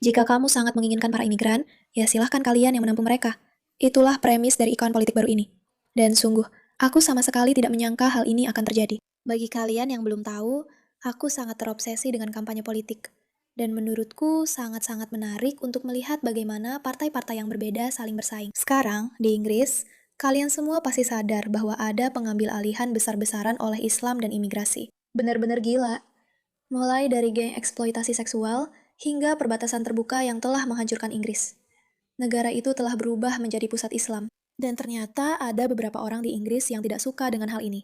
Jika kamu sangat menginginkan para imigran, ya silahkan kalian yang menampung mereka. Itulah premis dari ikon politik baru ini. Dan sungguh, aku sama sekali tidak menyangka hal ini akan terjadi. Bagi kalian yang belum tahu, aku sangat terobsesi dengan kampanye politik. Dan menurutku sangat-sangat menarik untuk melihat bagaimana partai-partai yang berbeda saling bersaing. Sekarang, di Inggris, kalian semua pasti sadar bahwa ada pengambil alihan besar-besaran oleh Islam dan imigrasi. Benar-benar gila. Mulai dari geng eksploitasi seksual hingga perbatasan terbuka yang telah menghancurkan Inggris. Negara itu telah berubah menjadi pusat Islam. Dan ternyata ada beberapa orang di Inggris yang tidak suka dengan hal ini.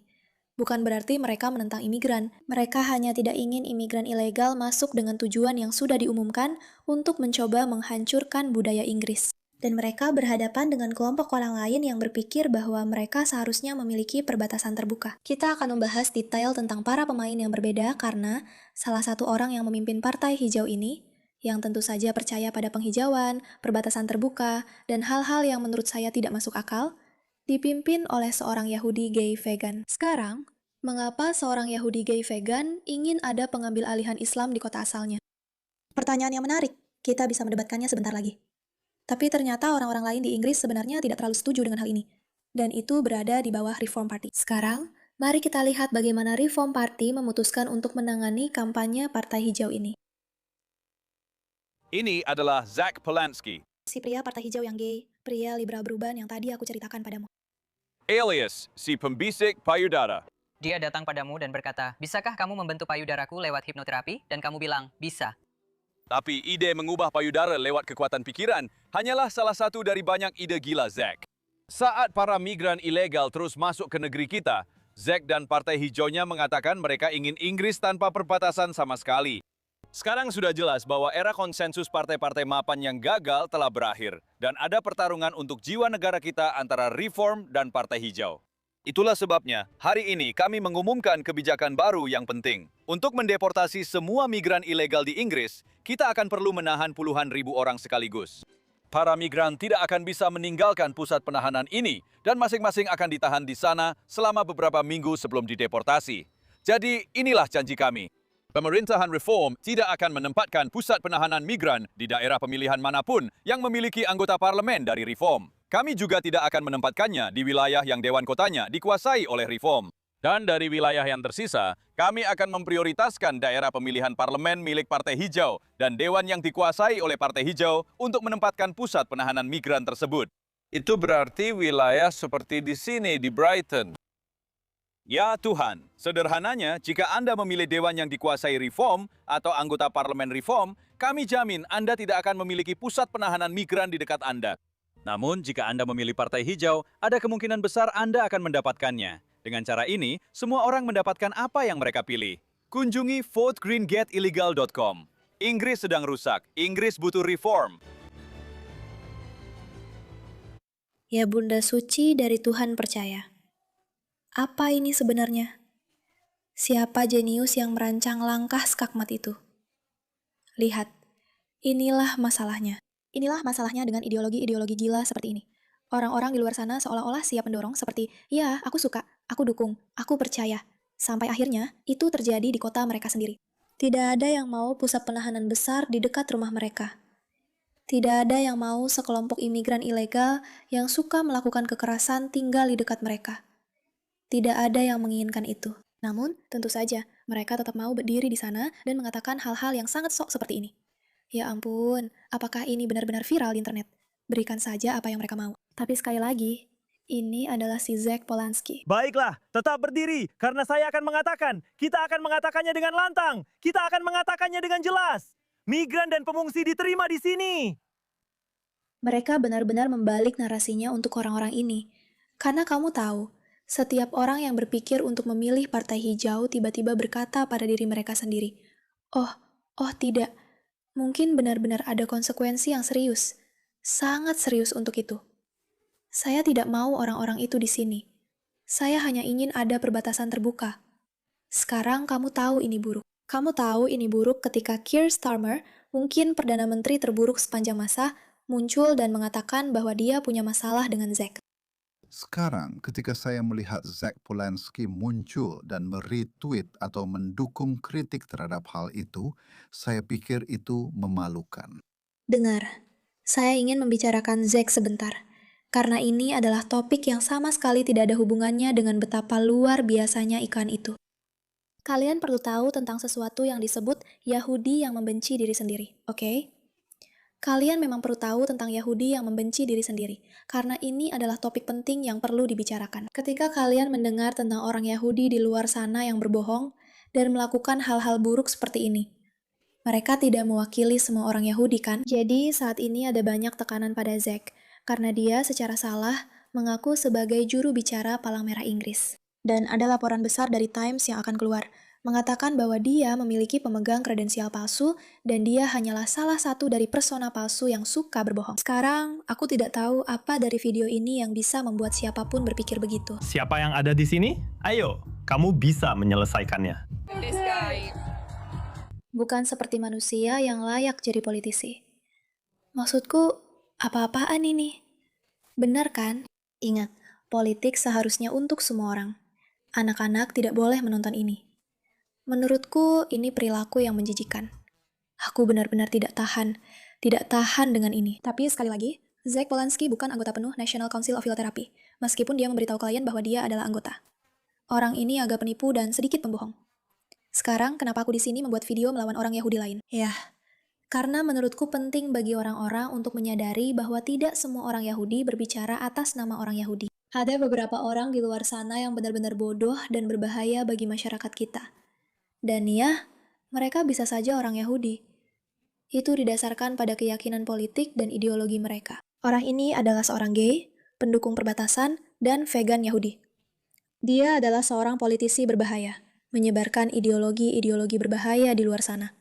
Bukan berarti mereka menentang imigran, mereka hanya tidak ingin imigran ilegal masuk dengan tujuan yang sudah diumumkan untuk mencoba menghancurkan budaya Inggris. Dan mereka berhadapan dengan kelompok orang lain yang berpikir bahwa mereka seharusnya memiliki perbatasan terbuka. Kita akan membahas detail tentang para pemain yang berbeda karena salah satu orang yang memimpin Partai Hijau ini, yang tentu saja percaya pada penghijauan, perbatasan terbuka, dan hal-hal yang menurut saya tidak masuk akal, dipimpin oleh seorang Yahudi gay vegan. Sekarang, mengapa seorang Yahudi gay vegan ingin ada pengambil alihan Islam di kota asalnya? Pertanyaan yang menarik, kita bisa mendebatkannya sebentar lagi. Tapi ternyata orang-orang lain di Inggris sebenarnya tidak terlalu setuju dengan hal ini. Dan itu berada di bawah Reform Party. Sekarang, mari kita lihat bagaimana Reform Party memutuskan untuk menangani kampanye Partai Hijau ini. Ini adalah Zach Polanski, Si pria Partai Hijau yang gay, pria liberal berubah yang tadi aku ceritakan padamu. alias si pembisik payudara. Dia datang padamu dan berkata, "Bisakah kamu membentuk payudaraku lewat hipnoterapi?" Dan kamu bilang, "Bisa." Tapi ide mengubah payudara lewat kekuatan pikiran hanyalah salah satu dari banyak ide gila Zach. Saat para migran ilegal terus masuk ke negeri kita, Zach dan Partai Hijaunya mengatakan mereka ingin Inggris tanpa perbatasan sama sekali. Sekarang sudah jelas bahwa era konsensus partai-partai mapan yang gagal telah berakhir dan ada pertarungan untuk jiwa negara kita antara Reform dan Partai Hijau. Itulah sebabnya, hari ini kami mengumumkan kebijakan baru yang penting. Untuk mendeportasi semua migran ilegal di Inggris, kita akan perlu menahan puluhan ribu orang sekaligus. Para migran tidak akan bisa meninggalkan pusat penahanan ini dan masing-masing akan ditahan di sana selama beberapa minggu sebelum dideportasi. Jadi inilah janji kami. Pemerintahan Reform tidak akan menempatkan pusat penahanan migran di daerah pemilihan manapun yang memiliki anggota parlemen dari Reform. Kami juga tidak akan menempatkannya di wilayah yang dewan kotanya dikuasai oleh Reform. Dan dari wilayah yang tersisa, kami akan memprioritaskan daerah pemilihan parlemen milik Partai Hijau dan dewan yang dikuasai oleh Partai Hijau untuk menempatkan pusat penahanan migran tersebut. Itu berarti wilayah seperti di sini, di Brighton. Ya Tuhan, sederhananya jika Anda memilih dewan yang dikuasai Reform atau anggota parlemen Reform, kami jamin Anda tidak akan memiliki pusat penahanan migran di dekat Anda. Namun jika Anda memilih Partai Hijau, ada kemungkinan besar Anda akan mendapatkannya. Dengan cara ini, semua orang mendapatkan apa yang mereka pilih. Kunjungi votegreengetilegal.com. Inggris sedang rusak, Inggris butuh reform. Ya Bunda Suci dari Tuhan percaya. Apa ini sebenarnya? Siapa jenius yang merancang langkah skakmat itu? Lihat, inilah masalahnya. Inilah masalahnya dengan ideologi-ideologi gila seperti ini. Orang-orang di luar sana seolah-olah siap mendorong seperti, ya, aku suka, aku dukung, aku percaya. Sampai akhirnya, itu terjadi di kota mereka sendiri. Tidak ada yang mau pusat penahanan besar di dekat rumah mereka. Tidak ada yang mau sekelompok imigran ilegal yang suka melakukan kekerasan tinggal di dekat mereka. Tidak ada yang menginginkan itu. Namun, tentu saja, mereka tetap mau berdiri di sana dan mengatakan hal-hal yang sangat sok seperti ini. Ya ampun, apakah ini benar-benar viral di internet? Berikan saja apa yang mereka mau. Tapi sekali lagi, ini adalah si Zach Polanski. Baiklah, tetap berdiri, karena saya akan mengatakan, kita akan mengatakannya dengan lantang, kita akan mengatakannya dengan jelas. Migran dan pengungsi diterima di sini. Mereka benar-benar membalik narasinya untuk orang-orang ini. Karena kamu tahu, setiap orang yang berpikir untuk memilih Partai Hijau tiba-tiba berkata pada diri mereka sendiri, oh tidak, mungkin benar-benar ada konsekuensi yang serius, sangat serius untuk itu. Saya tidak mau orang-orang itu di sini. Saya hanya ingin ada perbatasan terbuka. Sekarang kamu tahu ini buruk. Kamu tahu ini buruk ketika Keir Starmer, mungkin Perdana Menteri terburuk sepanjang masa, muncul dan mengatakan bahwa dia punya masalah dengan Zach. Sekarang, ketika saya melihat Zach Polanski muncul dan meretweet atau mendukung kritik terhadap hal itu, saya pikir itu memalukan. Dengar, saya ingin membicarakan Zack sebentar. Karena ini adalah topik yang sama sekali tidak ada hubungannya dengan betapa luar biasanya ikan itu. Kalian perlu tahu tentang sesuatu yang disebut Yahudi yang membenci diri sendiri, oke? Kalian memang perlu tahu tentang Yahudi yang membenci diri sendiri, karena ini adalah topik penting yang perlu dibicarakan. Ketika kalian mendengar tentang orang Yahudi di luar sana yang berbohong dan melakukan hal-hal buruk seperti ini, mereka tidak mewakili semua orang Yahudi kan? Jadi saat ini ada banyak tekanan pada Zack, karena dia secara salah mengaku sebagai juru bicara Palang Merah Inggris. Dan ada laporan besar dari Times yang akan keluar, mengatakan bahwa dia memiliki pemegang kredensial palsu dan dia hanyalah salah satu dari persona palsu yang suka berbohong. Sekarang, aku tidak tahu apa dari video ini yang bisa membuat siapapun berpikir begitu. Siapa yang ada di sini? Ayo, kamu bisa menyelesaikannya. Bukan seperti manusia yang layak jadi politisi. Maksudku, apa-apaan ini? Benar kan? Ingat, politik seharusnya untuk semua orang. Anak-anak tidak boleh menonton ini. Menurutku, ini perilaku yang menjijikan. Aku benar-benar tidak tahan dengan ini. Tapi sekali lagi, Zack Polanski bukan anggota penuh National Council of Field Therapy, meskipun dia memberitahu klien bahwa dia adalah anggota. Orang ini agak penipu dan sedikit pembohong. Sekarang, kenapa aku di sini membuat video melawan orang Yahudi lain? Ya, karena menurutku penting bagi orang-orang untuk menyadari bahwa tidak semua orang Yahudi berbicara atas nama orang Yahudi. Ada beberapa orang di luar sana yang benar-benar bodoh dan berbahaya bagi masyarakat kita. Dan ya, mereka bisa saja orang Yahudi. Itu didasarkan pada keyakinan politik dan ideologi mereka. Orang ini adalah seorang gay, pendukung perbatasan, dan vegan Yahudi. Dia adalah seorang politisi berbahaya, menyebarkan ideologi-ideologi berbahaya di luar sana.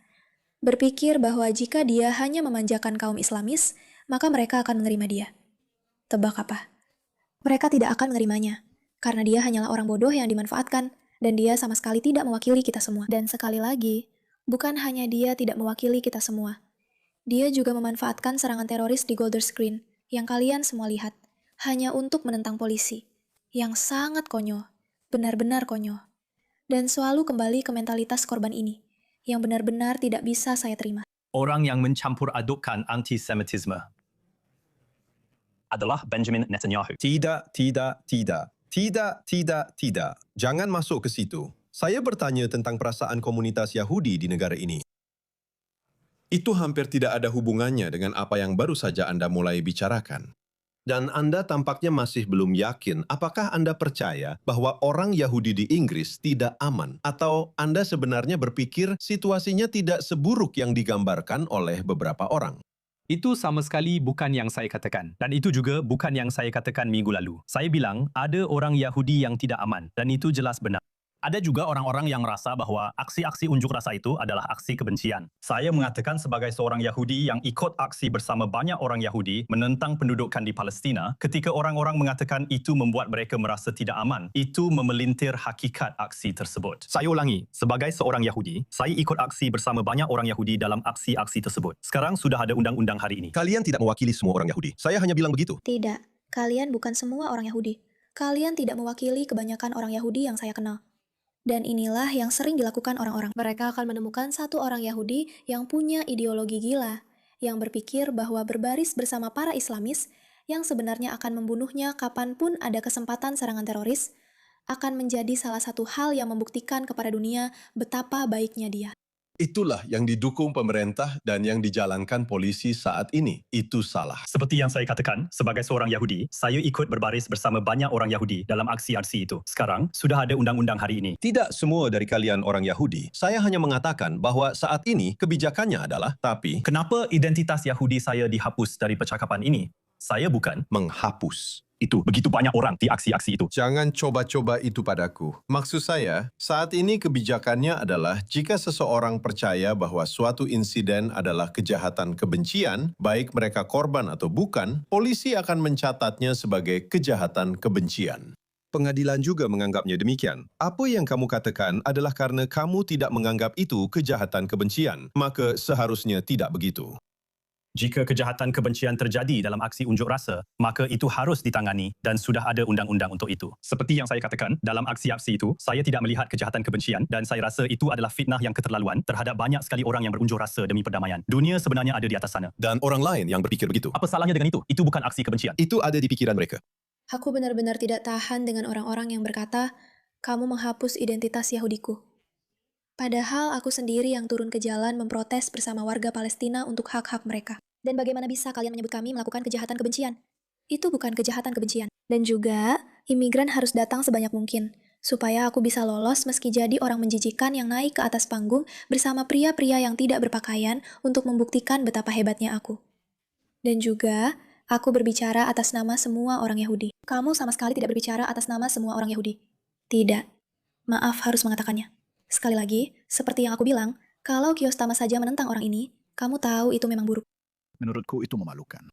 Berpikir bahwa jika dia hanya memanjakan kaum Islamis, maka mereka akan menerima dia. Tebak apa? Mereka tidak akan menerimanya, karena dia hanyalah orang bodoh yang dimanfaatkan, dan dia sama sekali tidak mewakili kita semua. Dan sekali lagi, bukan hanya dia tidak mewakili kita semua. Dia juga memanfaatkan serangan teroris di Golders Green, yang kalian semua lihat, hanya untuk menentang polisi, yang sangat konyol, benar-benar konyol. Dan selalu kembali ke mentalitas korban ini, yang benar-benar tidak bisa saya terima. Orang yang mencampur adukkan antisemitisme adalah Benjamin Netanyahu. Tidak, tidak, tidak. Tidak, tidak, tidak. Jangan masuk ke situ. Saya bertanya tentang perasaan komunitas Yahudi di negara ini. Itu hampir tidak ada hubungannya dengan apa yang baru saja Anda mulai bicarakan. Dan Anda tampaknya masih belum yakin apakah Anda percaya bahwa orang Yahudi di Inggris tidak aman. Atau Anda sebenarnya berpikir situasinya tidak seburuk yang digambarkan oleh beberapa orang. Itu sama sekali bukan yang saya katakan. Dan itu juga bukan yang saya katakan minggu lalu. Saya bilang ada orang Yahudi yang tidak aman. Dan itu jelas benar. Ada juga orang-orang yang merasa bahwa aksi-aksi unjuk rasa itu adalah aksi kebencian. Saya mengatakan sebagai seorang Yahudi yang ikut aksi bersama banyak orang Yahudi menentang pendudukan di Palestina, ketika orang-orang mengatakan itu membuat mereka merasa tidak aman, itu memelintir hakikat aksi tersebut. Saya ulangi, sebagai seorang Yahudi, saya ikut aksi bersama banyak orang Yahudi dalam aksi-aksi tersebut. Sekarang sudah ada undang-undang hari ini. Kalian tidak mewakili semua orang Yahudi. Saya hanya bilang begitu. Tidak, kalian bukan semua orang Yahudi. Kalian tidak mewakili kebanyakan orang Yahudi yang saya kenal. Dan inilah yang sering dilakukan orang-orang. Mereka akan menemukan satu orang Yahudi yang punya ideologi gila, yang berpikir bahwa berbaris bersama para Islamis, yang sebenarnya akan membunuhnya kapanpun ada kesempatan serangan teroris, akan menjadi salah satu hal yang membuktikan kepada dunia betapa baiknya dia. Itulah yang didukung pemerintah dan yang dijalankan polisi saat ini. Itu salah. Seperti yang saya katakan, sebagai seorang Yahudi, saya ikut berbaris bersama banyak orang Yahudi dalam aksi-aksi itu. Sekarang, sudah ada undang-undang hari ini. Tidak semua dari kalian orang Yahudi. Saya hanya mengatakan bahwa saat ini kebijakannya adalah, tapi Kenapa identitas Yahudi saya dihapus dari percakapan ini? Saya bukan menghapus. itu. Begitu banyak orang di aksi-aksi itu. Jangan coba-coba itu padaku. Maksud saya, saat ini kebijakannya adalah jika seseorang percaya bahwa suatu insiden adalah kejahatan kebencian, baik mereka korban atau bukan, polisi akan mencatatnya sebagai kejahatan kebencian. Pengadilan juga menganggapnya demikian. Apa yang kamu katakan adalah karena kamu tidak menganggap itu kejahatan kebencian, maka seharusnya tidak begitu. Jika kejahatan kebencian terjadi dalam aksi unjuk rasa, maka itu harus ditangani dan sudah ada undang-undang untuk itu. Seperti yang saya katakan, dalam aksi-aksi itu, saya tidak melihat kejahatan kebencian dan saya rasa itu adalah fitnah yang keterlaluan terhadap banyak sekali orang yang berunjuk rasa demi perdamaian. Dunia sebenarnya ada di atas sana. Dan orang lain yang berpikir begitu. Apa salahnya dengan itu? Itu bukan aksi kebencian. Itu ada di pikiran mereka. Aku benar-benar tidak tahan dengan orang-orang yang berkata, kamu menghapus identitas Yahudiku. Padahal aku sendiri yang turun ke jalan memprotes bersama warga Palestina untuk hak-hak mereka. Dan bagaimana bisa kalian menyebut kami melakukan kejahatan kebencian? Itu bukan kejahatan kebencian. Dan juga, imigran harus datang sebanyak mungkin, supaya aku bisa lolos meski jadi orang menjijikan yang naik ke atas panggung bersama pria-pria yang tidak berpakaian untuk membuktikan betapa hebatnya aku. Dan juga, aku berbicara atas nama semua orang Yahudi. Kamu sama sekali tidak berbicara atas nama semua orang Yahudi. Tidak. Maaf harus mengatakannya. Sekali lagi, seperti yang aku bilang, kalau Kiostama saja menentang orang ini, kamu tahu itu memang buruk. Menurutku itu memalukan.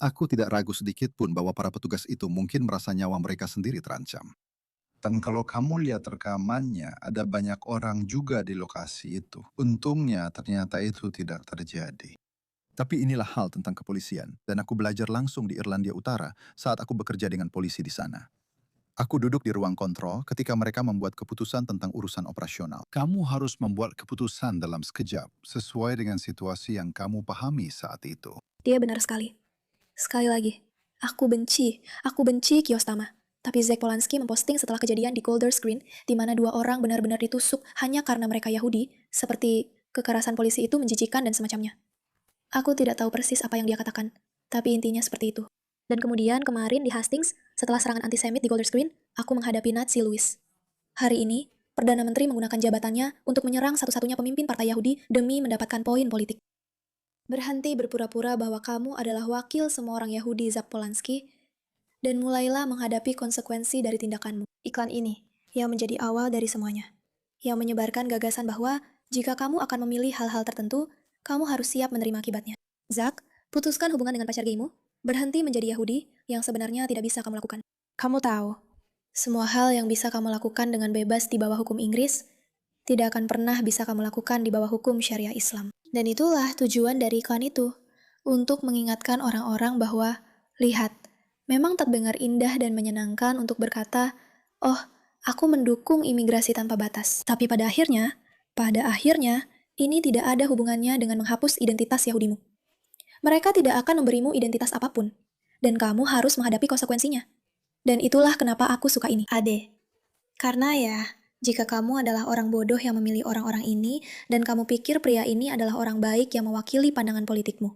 Aku tidak ragu sedikit pun bahwa para petugas itu mungkin merasa nyawa mereka sendiri terancam. Dan kalau kamu lihat rekamannya, ada banyak orang juga di lokasi itu. Untungnya ternyata itu tidak terjadi. Tapi inilah hal tentang kepolisian, dan aku belajar langsung di Irlandia Utara saat aku bekerja dengan polisi di sana. Aku duduk di ruang kontrol ketika mereka membuat keputusan tentang urusan operasional. Kamu harus membuat keputusan dalam sekejap, sesuai dengan situasi yang kamu pahami saat itu. Dia benar sekali. Sekali lagi, aku benci Kiostama. Tapi Zach Polanski memposting setelah kejadian di Golders Green, di mana 2 orang benar-benar ditusuk hanya karena mereka Yahudi, seperti kekerasan polisi itu menjijikan dan semacamnya. Aku tidak tahu persis apa yang dia katakan, tapi intinya seperti itu. Dan kemudian kemarin di Hastings, setelah serangan antisemit di Golders Green, aku menghadapi Nazi Louis. Hari ini, Perdana Menteri menggunakan jabatannya untuk menyerang satu-satunya pemimpin partai Yahudi demi mendapatkan poin politik. Berhenti berpura-pura bahwa kamu adalah wakil semua orang Yahudi Zach Polanski, dan mulailah menghadapi konsekuensi dari tindakanmu. Iklan ini, yang menjadi awal dari semuanya, yang menyebarkan gagasan bahwa jika kamu akan memilih hal-hal tertentu, kamu harus siap menerima akibatnya. Zach, putuskan hubungan dengan pacar gaymu. Berhenti menjadi Yahudi yang sebenarnya tidak bisa kamu lakukan. Kamu tahu, semua hal yang bisa kamu lakukan dengan bebas di bawah hukum Inggris, tidak akan pernah bisa kamu lakukan di bawah hukum syariah Islam. Dan itulah tujuan dari iklan itu, untuk mengingatkan orang-orang bahwa, lihat, memang terdengar indah dan menyenangkan untuk berkata, oh, aku mendukung imigrasi tanpa batas. Tapi pada akhirnya, ini tidak ada hubungannya dengan menghapus identitas Yahudimu. Mereka tidak akan memberimu identitas apapun, dan kamu harus menghadapi konsekuensinya. Dan itulah kenapa aku suka ini, Ade. Karena ya, jika kamu adalah orang bodoh yang memilih orang-orang ini, dan kamu pikir pria ini adalah orang baik yang mewakili pandangan politikmu,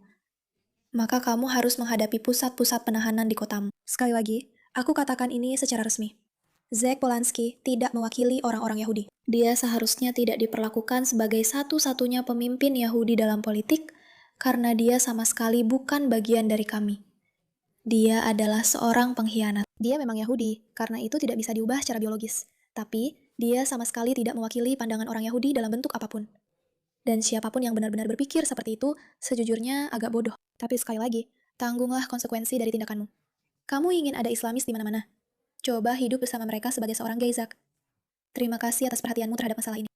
maka kamu harus menghadapi pusat-pusat penahanan di kotamu. Sekali lagi, aku katakan ini secara resmi. Zach Polanski tidak mewakili orang-orang Yahudi. Dia seharusnya tidak diperlakukan sebagai satu-satunya pemimpin Yahudi dalam politik, karena dia sama sekali bukan bagian dari kami. Dia adalah seorang pengkhianat. Dia memang Yahudi, karena itu tidak bisa diubah secara biologis. Tapi, dia sama sekali tidak mewakili pandangan orang Yahudi dalam bentuk apapun. Dan siapapun yang benar-benar berpikir seperti itu, sejujurnya agak bodoh. Tapi sekali lagi, tanggunglah konsekuensi dari tindakanmu. Kamu ingin ada Islamis di mana-mana. Coba hidup bersama mereka sebagai seorang gay, Zach. Terima kasih atas perhatianmu terhadap masalah ini.